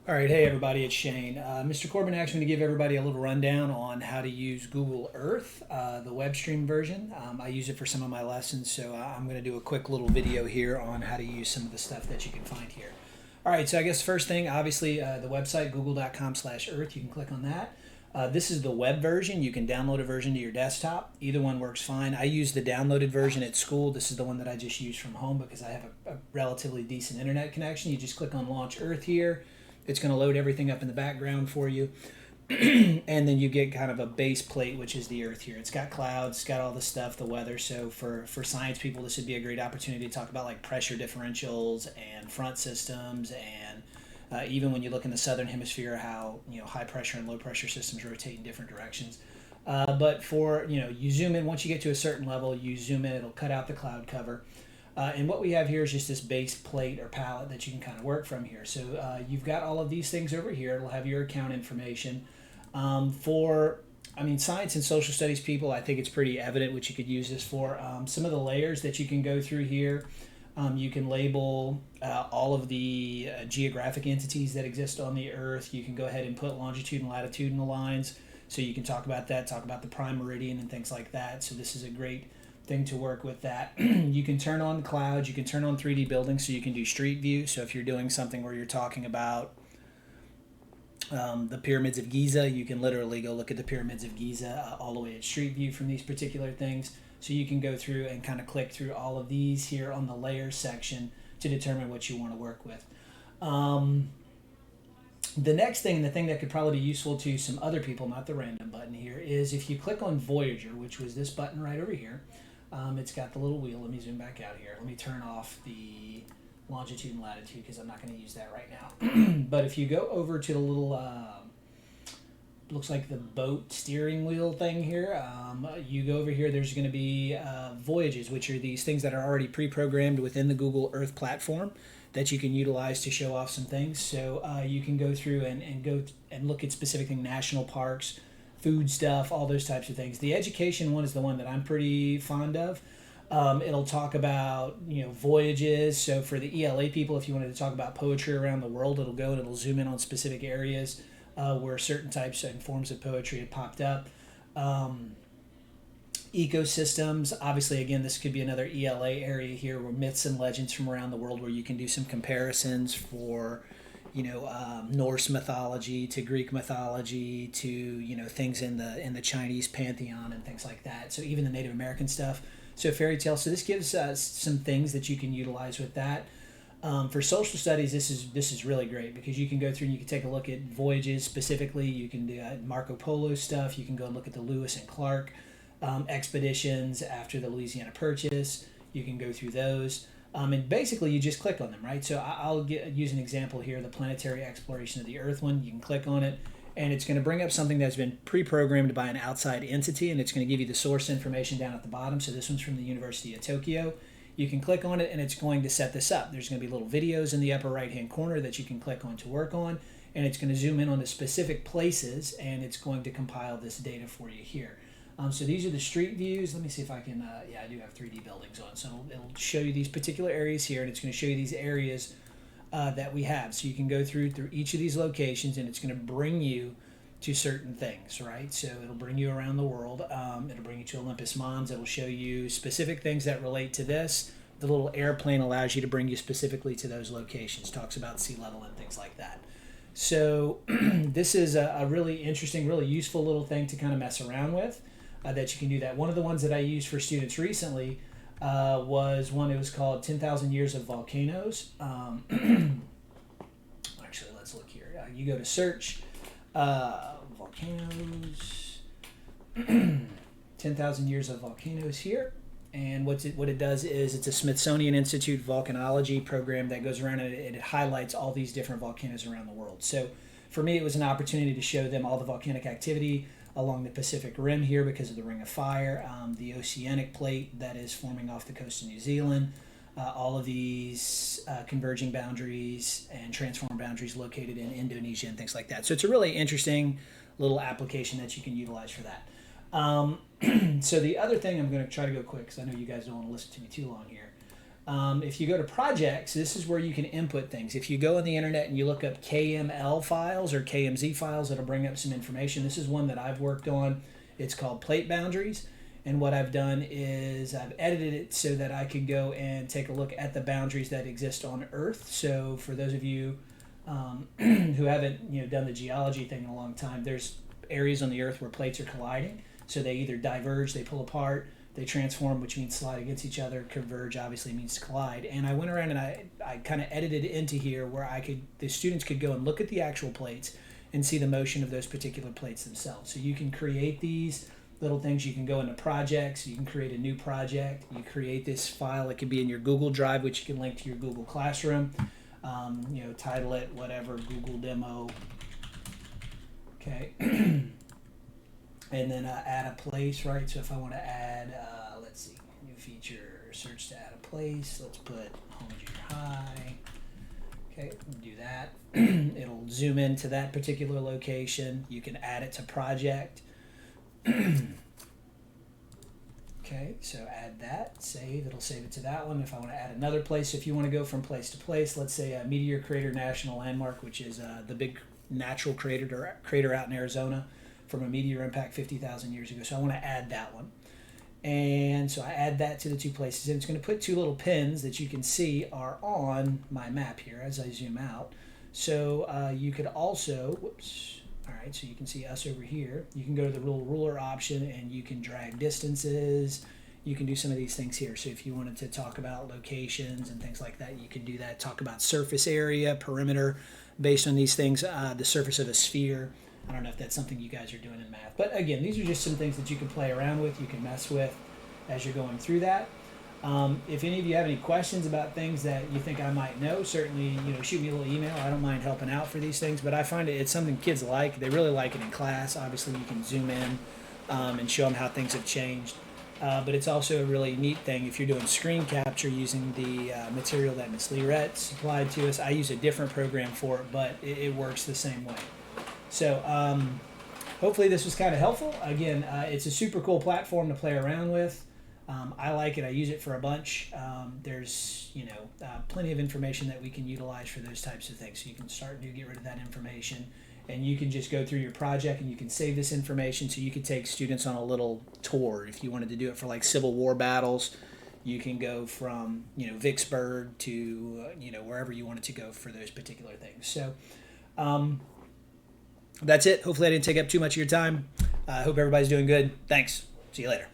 All right, hey everybody, it's Shane. Mr. Corbin asked me to give everybody a little rundown on how to use Google Earth, the web stream version. I use it for some of my lessons, so I'm going to do a quick little video here on how to use some of the stuff that you can find here. All right, so I guess first thing, obviously, the website, google.com/earth, you can click on that. This is the web version. You can download a version to your desktop. Either one works fine. I use the downloaded version at school. This is the one that I just use from home because I have a relatively decent internet connection. You just click on Launch Earth here. It's going to load everything up in the background for you. And then you get kind of a base plate, which is the Earth here. It's got clouds, it's got all the stuff, the weather. So for science people, this would be a great opportunity to talk about like pressure differentials and front systems, and even when you look in the southern hemisphere, how high pressure and low pressure systems rotate in different directions. But for you zoom in once you get to a certain level, you zoom in, it'll cut out the cloud cover. And what we have here is just this base plate or palette that you can kind of work from here. So you've got all of these things over here. It'll have your account information. Science and social studies people, I think it's pretty evident what you could use this for. Some of the layers that you can go through here, you can label all of the geographic entities that exist on the Earth. You can go ahead and put longitude and latitudinal lines. So you can talk about that, talk about the prime meridian and things like that. So this is a great thing to work with that. You can turn on clouds, you can turn on 3D buildings, so you can do street view. So if you're doing something where you're talking about the pyramids of Giza, you can literally go look at the pyramids of Giza all the way at street view from these particular things. So you can go through and kind of click through all of these here on the layers section to determine what you want to work with. The next thing, the thing that could probably be useful to some other people, not the random button here, is if you click on Voyager, which was this button right over here. It's got the little wheel. Let me zoom back out here. Let me turn off the longitude and latitude because I'm not going to use that right now. But if you go over to the little, looks like the boat steering wheel thing here, you go over here, there's going to be voyages, which are these things that are already pre-programmed within the Google Earth platform that you can utilize to show off some things. So you can go through and go and look at specific things, national parks, food stuff, all those types of things. The education one is the one that I'm pretty fond of. It'll talk about voyages. So for the ELA people, if you wanted to talk about poetry around the world, it'll go and it'll zoom in on specific areas where certain types and forms of poetry had popped up. Ecosystems, obviously, again, this could be another ELA area here, where myths and legends from around the world, where you can do some comparisons for Norse mythology to Greek mythology to things in the Chinese pantheon and things like that. So even the Native American stuff. So fairy tales. So this gives some things that you can utilize with that. For social studies, this is really great because you can go through and you can take a look at voyages specifically. You can do Marco Polo stuff. You can go and look at the Lewis and Clark expeditions after the Louisiana Purchase. You can go through those. And basically, you just click on them, right? So I'll use an example here, the planetary exploration of the Earth one. You can click on it, and it's going to bring up something that's been pre-programmed by an outside entity, and it's going to give you the source information down at the bottom. So this one's from the University of Tokyo. You can click on it, and it's going to set this up. There's going to be little videos in the upper right-hand corner that you can click on to work on, and it's going to zoom in on the specific places, and it's going to compile this data for you here. So these are the street views. Let me see if I can, I do have 3D buildings on. So it'll show you these particular areas here, and it's going to show you these areas that we have. So you can go through each of these locations, and it's going to bring you to certain things, right? So it'll bring you around the world. It'll bring you to Olympus Mons. It'll show you specific things that relate to this. The little airplane allows you to bring you specifically to those locations, talks about sea level and things like that. So this is a really interesting, really useful little thing to kind of mess around with. That you can do that. One of the ones that I used for students recently was one. It was called 10,000 Years of Volcanoes. Actually, let's look here. You go to search volcanoes, 10,000 Years of Volcanoes here. And what it does is it's a Smithsonian Institute volcanology program that goes around and it highlights all these different volcanoes around the world. So for me, it was an opportunity to show them all the volcanic activity along the Pacific Rim here because of the Ring of Fire, the oceanic plate that is forming off the coast of New Zealand, all of these converging boundaries and transform boundaries located in Indonesia and things like that. So it's a really interesting little application that you can utilize for that. So the other thing, I'm going to try to go quick because I know you guys don't want to listen to me too long here. If you go to projects, this is where you can input things. If you go on the internet and you look up KML files or KMZ files, it'll bring up some information. This is one that I've worked on. It's called Plate Boundaries. And what I've done is I've edited it so that I could go and take a look at the boundaries that exist on Earth. So for those of you who haven't done the geology thing in a long time, there's areas on the Earth where plates are colliding. So they either diverge, they pull apart, they transform, which means slide against each other. Converge obviously means collide. And I went around and I kind of edited it into here where the students could go and look at the actual plates and see the motion of those particular plates themselves. So you can create these little things. You can go into projects. You can create a new project. You create this file. It can be in your Google Drive, which you can link to your Google Classroom. Title it whatever, Google Demo. Okay. And then add a place, right? So if I want to add, let's see, new feature, search to add a place. Let's put home junior high. Okay, do that. It'll zoom into that particular location. You can add it to project. Okay, so add that, save, it'll save it to that one. If I want to add another place, if you want to go from place to place, let's say a Meteor Crater National Landmark, which is the big natural crater out in Arizona from a meteor impact 50,000 years ago. So I want to add that one. And so I add that to the two places, and it's going to put two little pins that you can see are on my map here as I zoom out. So you could also, all right, so you can see us over here. You can go to the little ruler option and you can drag distances. You can do some of these things here. So if you wanted to talk about locations and things like that, you can do that. Talk about surface area, perimeter, based on these things, the surface of a sphere. I don't know if that's something you guys are doing in math. But again, these are just some things that you can play around with, you can mess with as you're going through that. If any of you have any questions about things that you think I might know, certainly shoot me a little email. I don't mind helping out for these things, but I find it's something kids like. They really like it in class. Obviously, you can zoom in and show them how things have changed. But it's also a really neat thing if you're doing screen capture using the material that Ms. Learette supplied to us. I use a different program for it, but it works the same way. So hopefully this was kind of helpful. Again, it's a super cool platform to play around with. I like it. I use it for a bunch. There's plenty of information that we can utilize for those types of things. So you can start to get rid of that information, and you can just go through your project and you can save this information. So you could take students on a little tour if you wanted to do it for like Civil War battles. You can go from Vicksburg to wherever you wanted to go for those particular things. So that's it. Hopefully I didn't take up too much of your time. I hope everybody's doing good. Thanks. See you later.